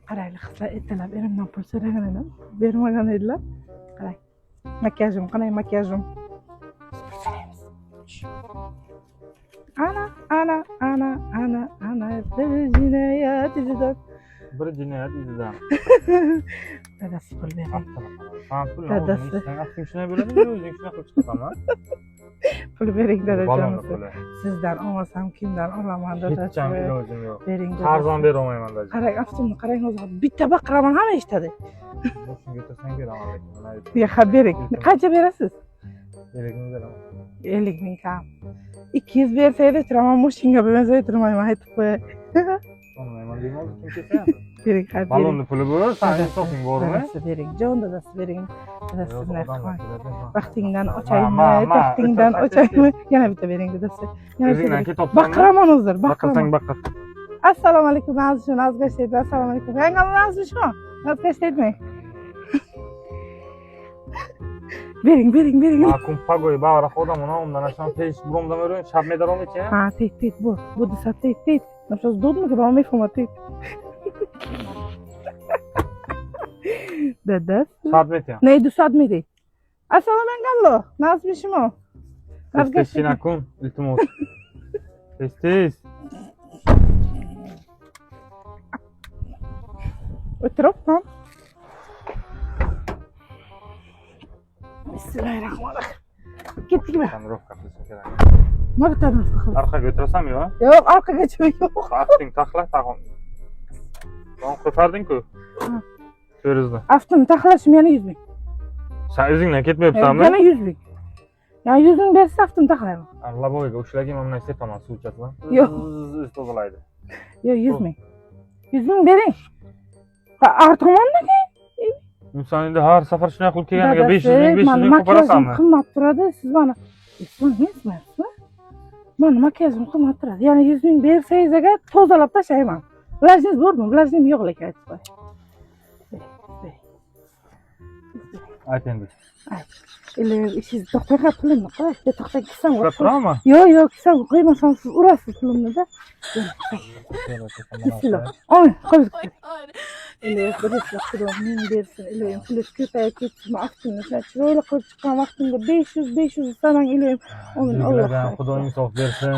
qaraylik qizlar ertalab erimdan pul so'ragan edim. Bermagan edilar. Qarang. Makiyajim, qanday makiyajim? Ana bir jinoyat izidan. Bir jinoyat izidan. Dadasi pul berdi. Pul Dadasi. Sen aslında shunday bo'ladimi, o'zing shunday qilib chiqasanmi? Pul bering dadajonimiz. Puli. Sizdan olmasam kimdan olaman Hech dadasi? ham ilojim yo'q. Bering Qarzon bera olmayman dadasi. qarang, aftimni qarang o'zi. Bitta baqiraman hamma eshitadi. Shunga o'tirsang beraman lekin. Ya ha bering. Qancha berasiz? 50 beraman. 50 ming ham. 200 bersaydi turaman, moshinga bo'lmasa turmayman, aytib qo'yay. Olmayman deyman, kim kelsa. Bering, ha bering. Balonni puli bor, sen insofing bormi? Dadasi bering, jon dadasi bering. Dadasi Yo'q, sizlar odamlar qilmang. keladi. Vaqtingdan ochaymi, ma, taxtingdan ochaymi? Yana bitta bering dadasi. Yana O'zingdan bitta. ketib Baqiraman hozir, baqilsang baqiraman. baqir. Assalomu alaykum, nazishon, nazgashlaydi. Assalomu alaykum. Yangamni nazishon. Nazgashlaydi. Bering. Ma kun pagoy bavra xodam ona undan aşağı peş bromdan öyle şartmaya devam et ya. Ha, teyt bu. Bu da teyt. Nasıl dodmu ki bana mefhuma teyt. Dedes. Şartmet ya. Neydi sadmedi? Assalomu alaykum. Nazmışım o. Tez şinakun iltimos. Tez. Oturup lan. Bismillahirrahmanirrahim. Gittik mi? Sen rok kapısın kerak. Ne kadar rıfkı? Arkaga o'tirasan yo? Yok, arka geçmek yok. Afting taxla taqon. Son qoparding-ku. Ko'rizdi. Aftım taxlashim yana 100 ming. Sen o'zingdan ketmayapsanmi? Yana 100 ming. Yani 100 ming bersa aftım taxlayman. Laboyga ushlagin, mana setaman suv ichasizlar. Yo'q. O'z tozalaydi. Yo 100 ming. 100 ming bering. Artmandan Inson endi har safar shunday qilib kelganiga 500 ming makiyajim qoparasanmi? qimmat turadi. Siz bana ismingizmi? Mana makiyajim qimmat turadi. Yani 100 ming bersangiz agar tozalab tashlayman. Bilajingiz bormi? Bilajim yo'q lekin aytib qo'y. Ayt endi. Или ishingiz to'xtayqa pulimni qo'y. To'xtay kissam Uxlab turadimi? Yo'q, kissam qo'ymasam siz urasiz pulimni-da. Bismillah. Oy, qo'y. Или birisi xudoning bersin. Iloyim pulni ko'payib ketsin. Aftimni chiroyli qilib chiqqan vaqtimda 500 sanang iloyim. Amin Alloh. Xudo insof bersin.